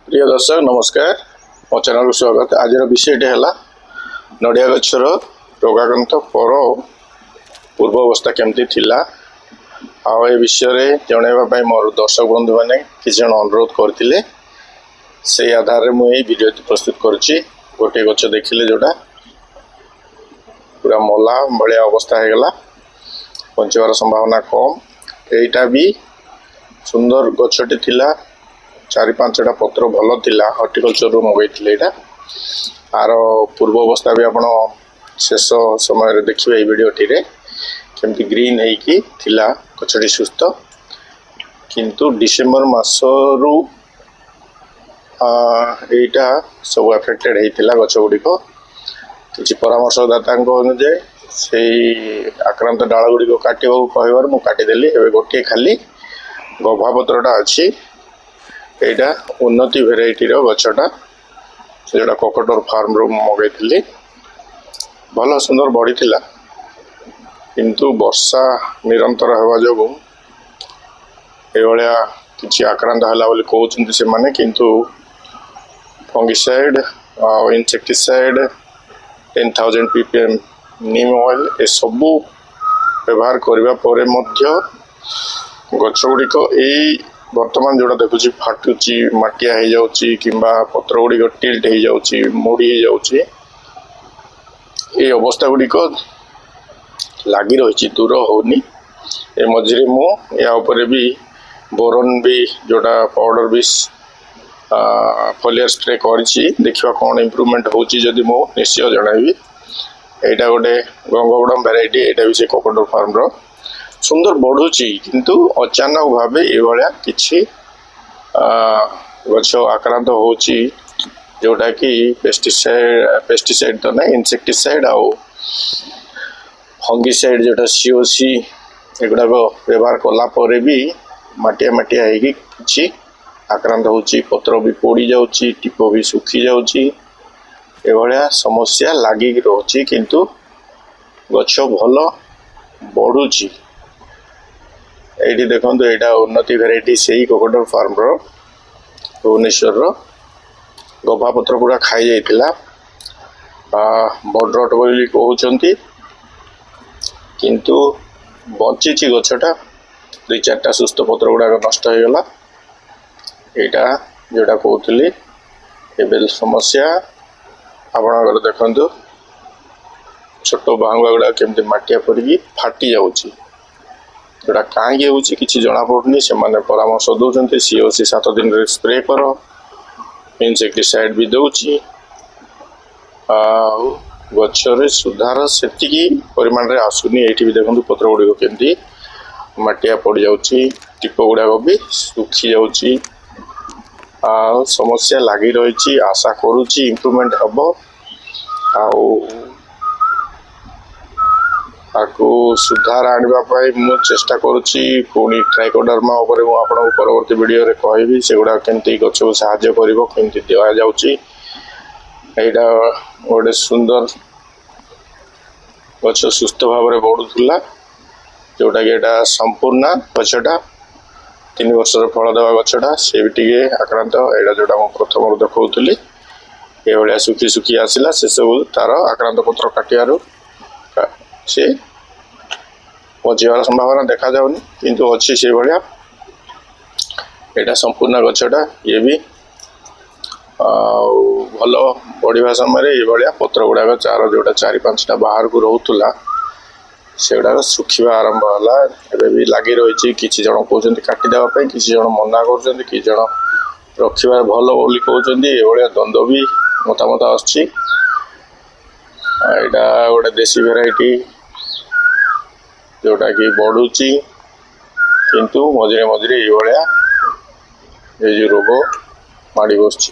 प्रिय दर्शक नमस्कार मो चैनल को स्वागत। आज विषय है नड़िया गचर रोगाक्रांत पर पूर्व अवस्था केमती थिला आ विषय जनवाई मोर दर्शक बंधु मैंने किसी जन अनुरोध करते से आधार में मुझे वीडियो प्रस्तुत करुच्ची। गोटे गच देखिले जोटा पूरा मला भाया अवस्था हो गला, बचार संभावना कम। यहीटा भी सुंदर गछटी थिला, 4-5टा पत्र भल थिला, हॉर्टिकल्चर रू मंगई आर पूर्व अवस्था भी आपण शेष समय देखिए वीडियो केमती ग्रीन होगी थिला गछटी सुस्थ। किंतु डिसेम्बर मासरू एटा सब एफेक्टेड होता गछ गुड़िक। किसी परामर्शदाता अनुजाई से आक्रांत डाल गुड़िक काटा कहवर मुझे काटिदेली। गोटे खाली गभापत्रटा अच्छी, एटा उन्नति भेराइटी गछटा जोटा कोकटोर फार्म रू मगई भल सुंदर बढ़ी थिला। किंतु वर्षा निरंतर होगा जो एभलिया किसी आक्रांत है बोली कहते से माने। किंतु फंगिसाइड इंसेक्टिसाइड 10,000 ppm नीम ऑयल ए सबू व्यवहार करने पर गछ गुड़िक यही वर्तमान जोड़ा देखुची फाटुची, मटिया हो जाउची किंबा पत्र गुड़िक टिल्ट हो जाउची, मोड़ी हो जाउची। ये अवस्था गुड़िक लगी रही, दूर होनी। ए मझिरे मु या ऊपर भी बोरन भी जोड़ा पाउडर भी फोलियर स्प्रे करिछि। देखिबा कोन इंप्रूवमेंट होची जदि मु निश्चय जणाइबी। एटा गोटे गंगबड़म वेराइटी, एटा भी से कोकोडोर फार्म रो सुंदर बढ़ुची। किंतु अचानक भाव ये किसी गछ आक्रांत होची जोटा कि पेस्टिसाइड तो ना इंसेक्टिसाइड आउ फंगिसाइड जोटा सीओसी एगुड़ा व्यवहार कला पर भी मटिया मटिया होगी किसी आक्रांत होची। पत्र भी पोड़ी जाउची, टिप भी सुखी जाउची। एभलिया समस्या लागिक रहुची। किंतु गछ भल बढ़ुची। ये देखो यहाँ उन्नति भेराइटी से ही कोकोडोर फार्म रो भुवनेश्वर गभापत्र पूरा खाई जाइथिला। बड्रट बोली कहउचंती, किंतु बची गछटा 2-4टा सुस्थ पत्र गुड़ाक नष्ट हो गला। यहाँ जोटा कहते एवं समस्या आपणकर देखु छोट बांगुआ गुड़ा केमती मटिया पड़ी फाटी जाउची। जोटा कहीं होची किसी जना पड़नी से माने परामर्श दौरान सीओसी 7 दिन स्प्रे कर, इंसेक्टिसाइड भी दौची। गचर सुधार से परिमाण रे आसुनी। ये भी देखो पत्र गुड़िक केमती मटिया पड़ जाउची, टिप गुड़ाक भी सुखी जाउची। समस्या लगी रही। आशा करुच्ची इम्प्रूवमेंट हम आकु सुधार आने मु चेष्टा करुच्ची। पुणी ट्राइकोडर्मा उपरे मु आपन परवर्ती वीडियो रे कहबी सेगुडा केमती गछ को सहाय्य करिवो, केमती दिया जाउची। एटा गोटे सुंदर गछ सुस्थ भाव में बढ़ुला जोटा कि एटा संपूर्ण गछटा 3 वर्ष फल देवा गछटा से भी टे आक्रांत। एटा जोटा मु प्रथम देखौतली ये भाया सुखी सुखी आसला से सब तार आक्रांत पत्र काटियारू से बचार संभावना देखा जाऊनी। किंतु अच्छी से भाया यहाँ संपूर्ण गछटा ये भी भल बढ़िया समय ये भाया पत्र गुड़ाक चार जोटा 4-5टा बाहर को रोला से गुड़ाक सुखा आरंभ है। भी लगी रही। किसी जन कहते काटिदेवाई, किसी जन मना कर, किसी जन रखा भल बोली कहते। ये द्वंद्व भी मतामत आसची। यहाँ गोटे देसी भेराइटी जोटा कि बढ़ुची, किंतु मझे मझे ये जो रोग माड़ी बस।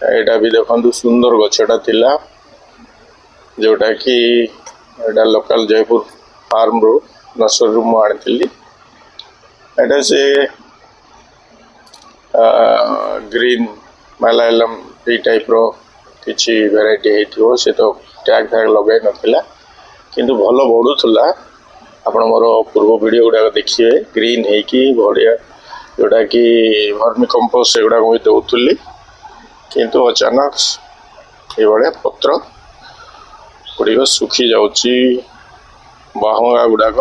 यहाँ भी देखो सुंदर गछटा थिला जोटा कि यहाँ लोकल जयपुर फार्म रू नर्सरी रू मुझे यहाँ से ग्रीन मलयालम ये टाइप रो किसी भेराइटी हो से तो टैग फैग लगे ना, किंतु भल बढ़ुला। आपण मोर पूर्व वीडियो गुड़ाक देखिए ग्रीन होगी बढ़िया जोटा कि वर्मी कंपोस्ट से गुड़ाक भी दौली किंतु अचानक ये पत्र गुड़िक सुखी जाऊँगी बाहुंगा गुड़ाक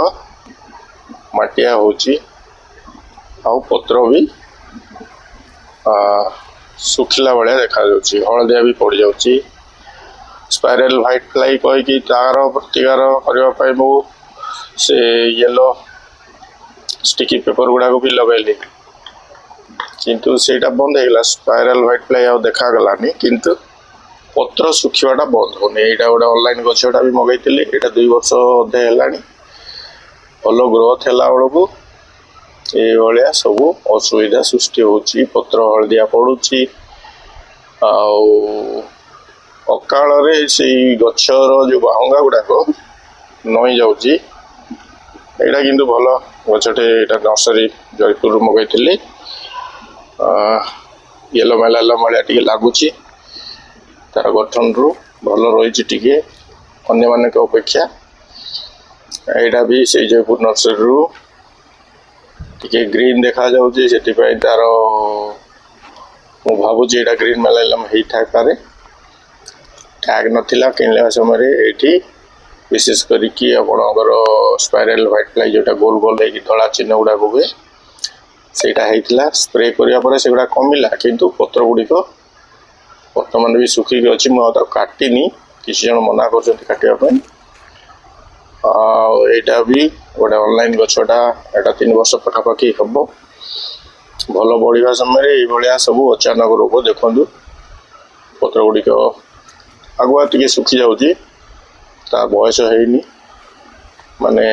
मटिया होची आउ पत्र भी सुखिला भाया देखा हलदिया भी पड़ जाऊँगी स्पाइरल व्हाइट फ्लाई कहीकि तार प्रतिकार करने मु से येलो स्टिकी पेपर गुड़ाक भी लगेली किंतु सेटा बंद होगा स्पाइरल व्हाइट फ्लाई आ देखा गलानी किंतु पत्र सुखिवाटा बंद होनी यहाँ गोटे ऑनलाइन गछटा भी मगैली यहाँ 2 वर्ष अधे है भल ग्रोथ है बेलू ये सब असुविधा सृष्टि होची पत्र हलदिया पड़ुची अकाल से गचर जो बाहुंगा गुड़ाक नई जाऊँगी यहाँ किंतु भल गचटे यहाँ नर्सरी जयपुर मगैली येलो मेला भाया टे लगुच तार गठन रु भल रही टे अन्य मान अपेक्षा यहाँ भी से जयपुर नर्सरी रु टे ग्रीन देखा जाऊँगी से तार मु भावुँ यहाँ ग्रीन मेलाइलम होता पारे टैग नाला किनला समय ये विशेष करके आपणकर स्पाइरल व्हाइट फ्लाई जोटा गोल गोल है धला चिन्ह गुड़ाक हुए सेटा होता स्प्रे करापर से गुड़ा कमिला किंतु पत्र गुड़िक बर्तमान भी सुखिक अच्छी मुझे काटिनी किसी जन मना करवाई यहाँ भी गोटे ऑनलाइन गछटा यहाँ 3 वर्ष पखापाखि हम भल बढ़िया समय ये सब अचानक रोग देखु पत्र गुड़िक आगुआ टे सुखी जाऊँगी तार बयस है माने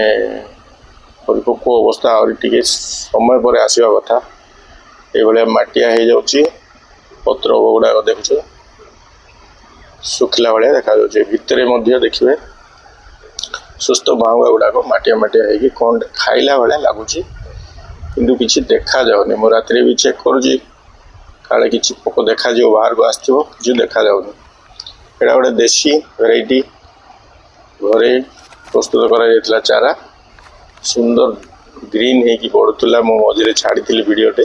परिपक्व अवस्था आगे समय पर आसवा कथा ये मटिया हो जाऊँगी पत्र गुड़ाक देखु सुखिला भाया देखा भितर देखिए सुस्थ बाहुंगा गुड़ाक मटिया मटिया हो कौन खाइला भाया लगुच किंतु किसी देखा जाऊनी मु रात भी चेक करुँची काले कि पोक देखा बाहर को आसो कि देखा जाऊनी यहाँ गोटे देसी वेराइटी घरे प्रस्तुत करा चारा सुंदर ग्रीन होगी बढ़ुला मु मझे छाड़ी वीडियोटे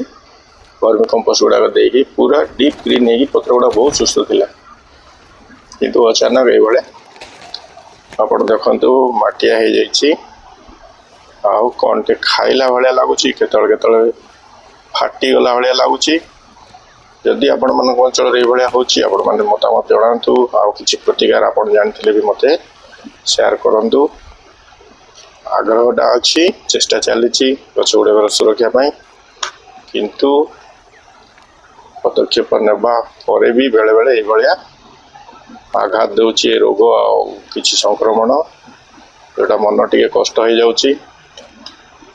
वर्मी कंपोस्ट गुड़ाक देकी पूरा डीप ग्रीन होगी पत्र गुड़ा बहुत सुस्थ थिला किंतु अचानक ये आप देखु मटिया हो जाइए आउ कौन टे खाइला भाया लगुच केतले फाटीगला भाया लगुच जदि आपण मान अंचल ये आपण मैंने मतामत जनातु आउ कि प्रतिकार आप जानते भी मत शेयर करूँ आग्रहटा अच्छी चेष्टा चली गछ गुड़ाक सुरक्षा किंतु पदक्षेप नेबा परे भी बेले बेले ये आघात दूचे रोग आ संक्रमण जोटा मन टे कष्ट हो जाऊँगी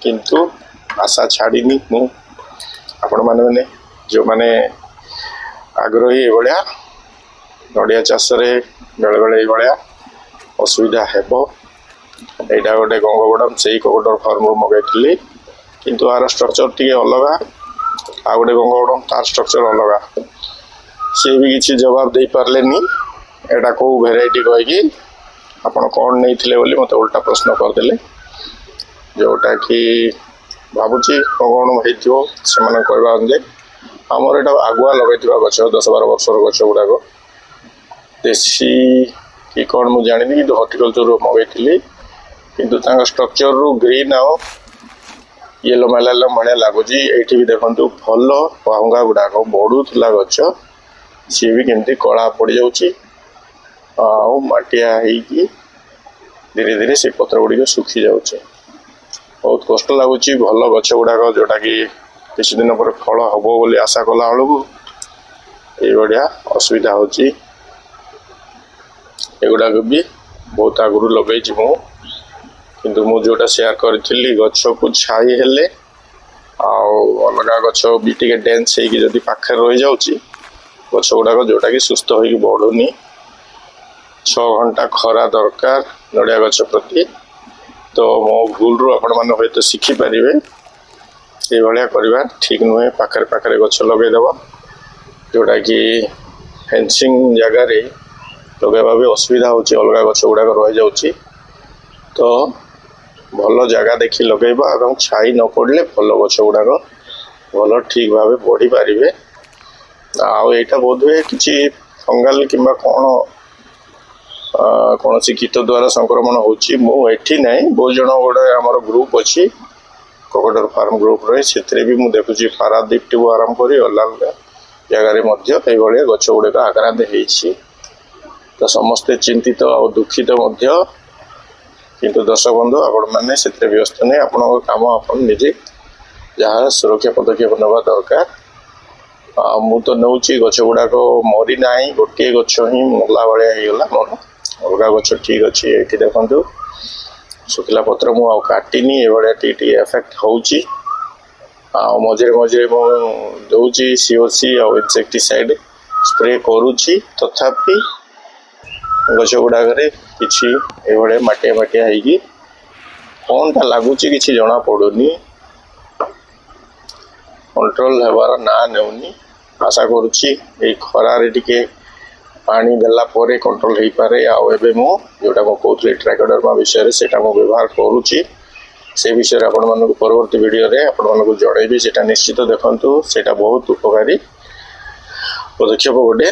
किंतु आशा छाड़नी मु आपण मैंने जो मैंने आग्रही ये नड़िया चाष बेले बेले ये असुविधा हेब यहाँ गोटे गंगगोड़म से कबूतर फार्म मगैली किंतु आर स्ट्रक्चर टी अलग आ गोटे गंगगोड़म तार स्ट्रक्चर अलग सी भी किसी जवाब दे पार्लेनी एटा कौ भेराइटी कहीकि आपड़ कौन नहीं मत उल्टा प्रश्न करदे जोटा कि भावुँ कौन हो कहवा आमर यहाँ आगुआ लगे गच 10-12 वर्षर गच गुड़ाक देसी कि कौन मुझे जानी कि हर्टिकल्चर मगैली किंतु स्ट्रक्चर रु ग्रीन आउ येलो मेलाइलम भाया लगुच ये भी देखु भल बाहुंगा गुड़ाक बढ़ुला गच सी भी केमती कला पड़ जाऊँगी मटिया धीरे धीरे से पत्र गुड़िक सुखी जाऊँगी बहुत कष्ट लगुच भल गछ गुड़ाक जोटा कि किसी दिन पर फल हम बोली आशा कला बेलू ये असुविधा होची एगुड़ाक भी बहुत आगुरी लगे किंतु मु जोटा शेयर करी गछ को छाई हेले अलग गछ भी टे डेन्स होगी पाखे रही जाऊँगी गछ गुड़ाक जोटा कि सुस्थ हो बढ़ुनी 6 घंटा खरा दरकार नड़िया गछ प्रति तो मो भूल रू आपण मैंने हयतो शिखिपारे ये भाया करवा ठीक नुहे पाखे पाखे गछ लगेदेव जोटा कि फेंसिंग जगार लगेवा भी असुविधा होची अलग गछ गुड़ाक रही जाऊँगी तो भल जगह देखी लगेबा छाई न पड़े भल गछ गुड़ाक ଭଲ ଠିକ୍ ଭାବେ ବଢ଼ି ପାରିବେ। ଆଉ ଏଇଟା ବୋଧହୁଏ କିଛି ଫଙ୍ଗାଲ କିମ୍ବା କୌଣସି କୀଟ ଦ୍ୱାରା ସଂକ୍ରମଣ ହେଉଛି। ମୁଁ ଏଠି ନାହିଁ, ବହୁତ ଜଣ ଗୋଟେ ଆମର ଗ୍ରୁପ୍ ଅଛି କକଟର ଫାର୍ମ ଗ୍ରୁପ୍ରେ, ସେଥିରେ ବି ମୁଁ ଦେଖୁଛି ପାରାଦୀପଠୁ ଆରମ୍ଭ କରି ଅଲଗା ଅଲଗା ଜାଗାରେ ମଧ୍ୟ ଏଇଭଳିଆ ଗଛ ଗୁଡ଼ିକ ଆକ୍ରାନ୍ତ ହେଇଛି। ତ ସମସ୍ତେ ଚିନ୍ତିତ ଆଉ ଦୁଃଖିତ ମଧ୍ୟ। କିନ୍ତୁ ଦର୍ଶକ ବନ୍ଧୁ, ଆପଣମାନେ ସେଥିରେ ବ୍ୟସ୍ତ ନାହିଁ। ଆପଣଙ୍କ କାମ ଆପଣ ନିଜେ ଯାହା ସୁରକ୍ଷା ପଦକ୍ଷେପ ନେବା ଦରକାର। ମୁଁ ତ ନେଉଛି, ଗଛ ଗୁଡ଼ାକ ମରି ନାହିଁ, ଗୋଟିଏ ଗଛ ହିଁ ମଲା ଭଳିଆ ହେଇଗଲା ମୋର, ଅଲଗା ଗଛ ଠିକ୍ ଅଛି। ଏଇଠି ଦେଖନ୍ତୁ ଶୁଖିଲା ପତ୍ର ମୁଁ ଆଉ କାଟିନି, ଏଭଳିଆ ଟିକେ ଏଫେକ୍ଟ ହେଉଛି। ଆଉ ମଝିରେ ମଝିରେ ମୁଁ ଦେଉଛି COC ଆଉ ଇନସେକ୍ଟିସାଇଡ୍ ସ୍ପ୍ରେ କରୁଛି, ତଥାପି ଗଛ ଗୁଡ଼ାକରେ କିଛି ଏଭଳିଆ ମାଟିଆ ମାଟିଆ ହେଇକି କ'ଣଟା ଲାଗୁଛି କିଛି ଜଣାପଡ଼ୁନି, କଣ୍ଟ୍ରୋଲ ହେବାର ନାଁ ନେଉନି। ଆଶା କରୁଛି ଏଇ ଖରାରେ ଟିକେ ପାଣି ଦେଲା ପରେ କଣ୍ଟ୍ରୋଲ ହେଇପାରେ। ଆଉ ଏବେ ମୁଁ ଯେଉଁଟା ମୁଁ କହୁଥିଲି ଟ୍ରାଇକୋଡର୍ମା ବିଷୟରେ, ସେଇଟା ମୁଁ ବ୍ୟବହାର କରୁଛି। ସେ ବିଷୟରେ ଆପଣମାନଙ୍କୁ ପରବର୍ତ୍ତୀ ଭିଡ଼ିଓରେ ଆପଣମାନଙ୍କୁ ଜଣାଇବି। ସେଇଟା ନିଶ୍ଚିତ ଦେଖନ୍ତୁ, ସେଇଟା ବହୁତ ଉପକାରୀ ପଦକ୍ଷେପ ଗୋଟେ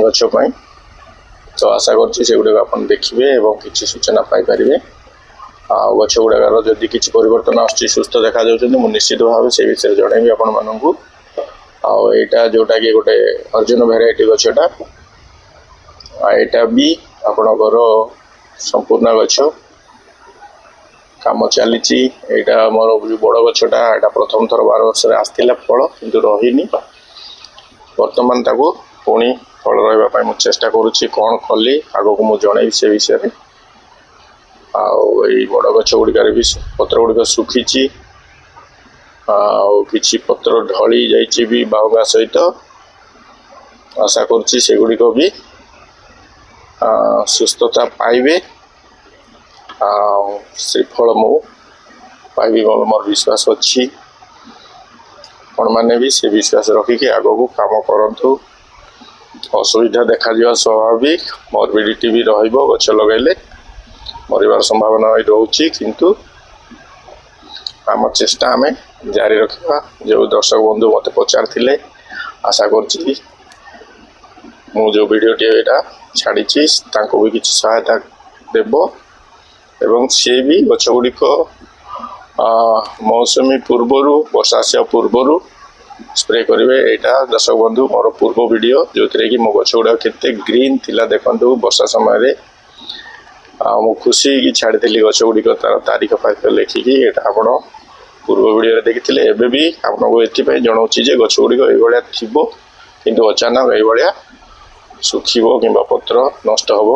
ଗଛ ପାଇଁ। ତ ଆଶା କରୁଛି ସେଗୁଡ଼ିକ ଆପଣ ଦେଖିବେ ଏବଂ କିଛି ସୂଚନା ପାଇପାରିବେ। ଆଉ ଗଛ ଗୁଡ଼ାକର ଯଦି କିଛି ପରିବର୍ତ୍ତନ ଆସୁଛି, ସୁସ୍ଥ ଦେଖାଯାଉଛନ୍ତି, ମୁଁ ନିଶ୍ଚିତ ଭାବେ ସେ ବିଷୟରେ ଜଣାଇବି ଆପଣମାନଙ୍କୁ। ଆଉ ଏଇଟା ଯେଉଁଟାକି ଗୋଟେ ଅର୍ଜୁନ ଭେରାଇଟି ଗଛଟା, ଏଇଟା ବି ଆପଣଙ୍କର ସମ୍ପୂର୍ଣ୍ଣ ଗଛ କାମ ଚାଲିଛି। ଏଇଟା ମୋର ଯେଉଁ ବଡ଼ ଗଛଟା, ଏଇଟା ପ୍ରଥମ ଥର 12 ବର୍ଷରେ ଆସିଥିଲା ଫଳ, କିନ୍ତୁ ରହିନି। ବର୍ତ୍ତମାନ ତାକୁ ପୁଣି ଫଳ ରହିବା ପାଇଁ ମୁଁ ଚେଷ୍ଟା କରୁଛି। କ'ଣ କଲି ଆଗକୁ ମୁଁ ଜଣାଇବି ସେ ବିଷୟରେ। ଆଉ ଏଇ ବଡ଼ ଗଛ ଗୁଡ଼ିକରେ ବି ପତ୍ର ଗୁଡ଼ିକ ଶୁଖିଛି, ଆଉ କିଛି ପତ୍ର ଢଳି ଯାଇଛି ବି ବାହୁଙ୍ଗା ସହିତ। ଆଶା କରୁଛି ସେଗୁଡ଼ିକ ବି ସୁସ୍ଥତା ପାଇବେ, ଆଉ ଶ୍ରୀଫଳ ମୁଁ ପାଇବି ବୋଲି ମୋର ବିଶ୍ୱାସ ଅଛି। ଆପଣମାନେ ବି ସେ ବିଶ୍ୱାସ ରଖିକି ଆଗକୁ କାମ କରନ୍ତୁ। ଅସୁବିଧା ଦେଖାଯିବା ସ୍ୱାଭାବିକ, ମର୍ବିଡ଼ିଟି ବି ରହିବ, ଗଛ ଲଗାଇଲେ ମରିବାର ସମ୍ଭାବନା ରହୁଛି, କିନ୍ତୁ ଆମ ଚେଷ୍ଟା ଆମେ ଜାରି ରଖିବା। ଯେଉଁ ଦର୍ଶକ ବନ୍ଧୁ ମୋତେ ପଚାରିଥିଲେ, ଆଶା କରୁଛି ମୁଁ ଯେଉଁ ଭିଡ଼ିଓଟି ଏଇଟା ଛାଡ଼ିଛି ତାଙ୍କୁ ବି କିଛି ସହାୟତା ଦେବ ଏବଂ ସିଏ ବି ଗଛ ଗୁଡ଼ିକ ମୌସୁମୀ ପୂର୍ବରୁ, ବର୍ଷା ଆସିବା ପୂର୍ବରୁ ସ୍ପ୍ରେ କରିବେ। ଏଇଟା ଦର୍ଶକ ବନ୍ଧୁ ମୋର ପୂର୍ବ ଭିଡ଼ିଓ, ଯେଉଁଥିରେ କି ମୋ ଗଛ ଗୁଡ଼ାକ କେତେ ଗ୍ରୀନ୍ ଥିଲା ଦେଖନ୍ତୁ ବର୍ଷା ସମୟରେ। ଆଉ ମୁଁ ଖୁସି ହେଇକି ଛାଡ଼ିଥିଲି ଗଛ ଗୁଡ଼ିକ ତା'ର ତାରିଖ ଫାରିଖ ଲେଖିକି। ଏଇଟା ଆପଣ ପୂର୍ବ ଭିଡ଼ିଓରେ ଦେଖିଥିଲେ। ଏବେ ବି ଆପଣଙ୍କୁ ଏଥିପାଇଁ ଜଣାଉଛି ଯେ ଗଛ ଗୁଡ଼ିକ ଏଇଭଳିଆ ଥିବ, କିନ୍ତୁ ଅଚାନକ ଏଇଭଳିଆ ଶୁଖିବ କିମ୍ବା ପତ୍ର ନଷ୍ଟ ହେବ।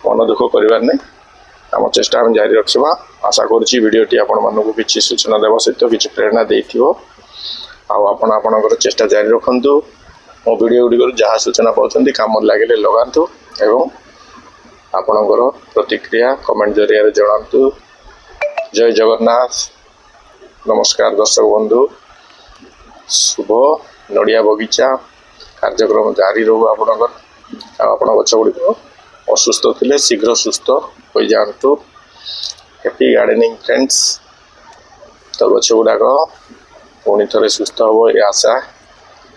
ମନ ଦୁଃଖ କରିବାର ନାହିଁ, ଆମ ଚେଷ୍ଟା ଆମେ ଜାରି ରଖିବା। ଆଶା କରୁଛି ଭିଡ଼ିଓଟି ଆପଣମାନଙ୍କୁ କିଛି ସୂଚନା ଦେବା ସହିତ କିଛି ପ୍ରେରଣା ଦେଇଥିବ। ଆଉ ଆପଣ ଆପଣଙ୍କର ଚେଷ୍ଟା ଜାରି ରଖନ୍ତୁ। ମୋ ଭିଡ଼ିଓ ଗୁଡ଼ିକରୁ ଯାହା ସୂଚନା ପାଉଛନ୍ତି କାମରେ ଲାଗିଲେ ଲଗାନ୍ତୁ ଏବଂ ଆପଣଙ୍କର ପ୍ରତିକ୍ରିୟା କମେଣ୍ଟ ଜରିଆରେ ଜଣାନ୍ତୁ। ଜୟ ଜଗନ୍ନାଥ। ନମସ୍କାର ଦର୍ଶକ ବନ୍ଧୁ। ଶୁଭ ନଡ଼ିଆ ବଗିଚା କାର୍ଯ୍ୟକ୍ରମ ଜାରି ରହୁ ଆପଣଙ୍କର। ଆଉ ଆପଣ ଗଛ ଗୁଡ଼ିକ ଅସୁସ୍ଥ ଥିଲେ ଶୀଘ୍ର ସୁସ୍ଥ ହୋଇଯାଆନ୍ତୁ। Happy gardening friends. ତ ଗଛ ଗୁଡ଼ାକ ପୁଣି ଥରେ ସୁସ୍ଥ ହେବ ଏ ଆଶା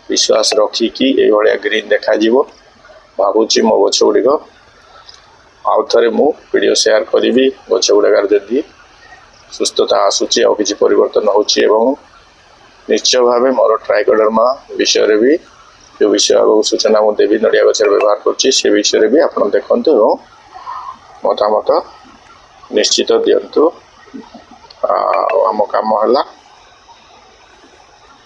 ବିଶ୍ୱାସ ରଖିକି ଏଇଭଳିଆ ଗ୍ରୀନ୍ ଦେଖାଯିବ ଭାବୁଛି। ମୋ ଗଛ ଗୁଡ଼ିକ ଆଉ ଥରେ ମୁଁ ଭିଡ଼ିଓ ସେୟାର କରିବି। ଗଛ ଗୁଡ଼ାକରେ ଯଦି ସୁସ୍ଥତା ଆସୁଛି, ଆଉ କିଛି ପରିବର୍ତ୍ତନ ହେଉଛି ଏବଂ ନିଶ୍ଚୟ ଭାବେ ମୋର ଟ୍ରାଇକୋଡର୍ମା ବିଷୟରେ ବି ଯେଉଁ ବିଷୟ ଆଗକୁ ସୂଚନା ମୁଁ ଦେବି ନଡ଼ିଆ ଗଛରେ ବ୍ୟବହାର କରୁଛି, ସେ ବିଷୟରେ ବି ଆପଣ ଦେଖନ୍ତୁ ଏବଂ ମତାମତ ନିଶ୍ଚିତ ଦିଅନ୍ତୁ। ଆଉ ଆମ କାମ ହେଲା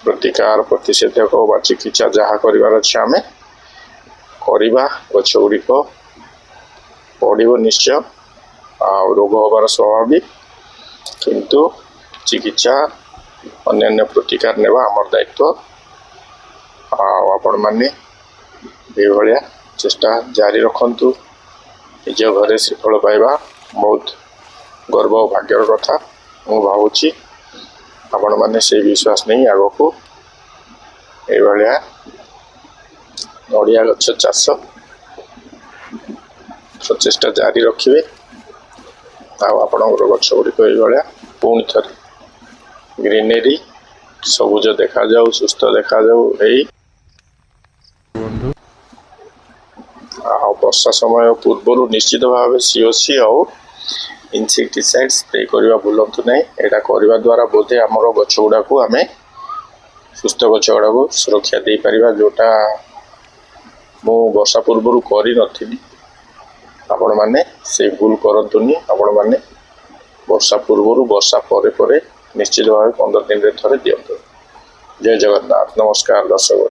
ପ୍ରତିକାର, ପ୍ରତିଷେଧକ ବା ଚିକିତ୍ସା ଯାହା କରିବାର ଅଛି ଆମେ କରିବା। ଗଛ ଗୁଡ଼ିକ ବଢ଼ିବ ନିଶ୍ଚୟ, ଆଉ ରୋଗ ହେବାର ସ୍ୱାଭାବିକ, କିନ୍ତୁ ଚିକିତ୍ସା ଅନ୍ୟାନ୍ୟ ପ୍ରତିକାର ନେବା ଆମର ଦାୟିତ୍ୱ। ଆଉ ଆପଣମାନେ ଏଇଭଳିଆ ଚେଷ୍ଟା ଜାରି ରଖନ୍ତୁ। ନିଜ ଘରେ ଶ୍ରୀଫଳ ପାଇବା ବହୁତ ଗର୍ବ ଓ ଭାଗ୍ୟର କଥା ମୁଁ ଭାବୁଛି। ଆପଣମାନେ ସେଇ ବିଶ୍ୱାସ ନେଇ ଆଗକୁ ଏଇଭଳିଆ ନଡ଼ିଆ ଗଛ ଚାଷ ପ୍ରଚେଷ୍ଟା ଜାରି ରଖିବେ। ଆଉ ଆପଣଙ୍କର ଗଛ ଗୁଡ଼ିକ ଏଇଭଳିଆ ପୁଣି ଥରେ ଗ୍ରୀନେରୀ ସବୁଜ ଦେଖାଯାଉ, ସୁସ୍ଥ ଦେଖାଯାଉ। ଏଇ ଆଉ ବର୍ଷା ସମୟ ପୂର୍ବରୁ ନିଶ୍ଚିତ ଭାବେ ସିଓସି ଆଉ ଇନସେକ୍ଟିସାଇଡ୍ ସ୍ପ୍ରେ କରିବା ଭୁଲନ୍ତୁ ନାହିଁ। ଏଇଟା କରିବା ଦ୍ୱାରା ବୋଧେ ଆମର ଗଛ ଗୁଡ଼ାକୁ ଆମେ ସୁସ୍ଥ ଗଛ ଗୁଡ଼ାକୁ ସୁରକ୍ଷା ଦେଇପାରିବା, ଯେଉଁଟା ମୁଁ ବର୍ଷା ପୂର୍ବରୁ କରିନଥିଲି। ଆପଣମାନେ ସେଇ ଭୁଲ କରନ୍ତୁନି। ଆପଣମାନେ ବର୍ଷା ପୂର୍ବରୁ ବର୍ଷା ପରେ ନିଶ୍ଚିତ ଭାବେ 15 ଦିନରେ ଥରେ ଦିଅନ୍ତୁ। ଜୟ ଜଗନ୍ନାଥ। ନମସ୍କାର ଦର୍ଶକ।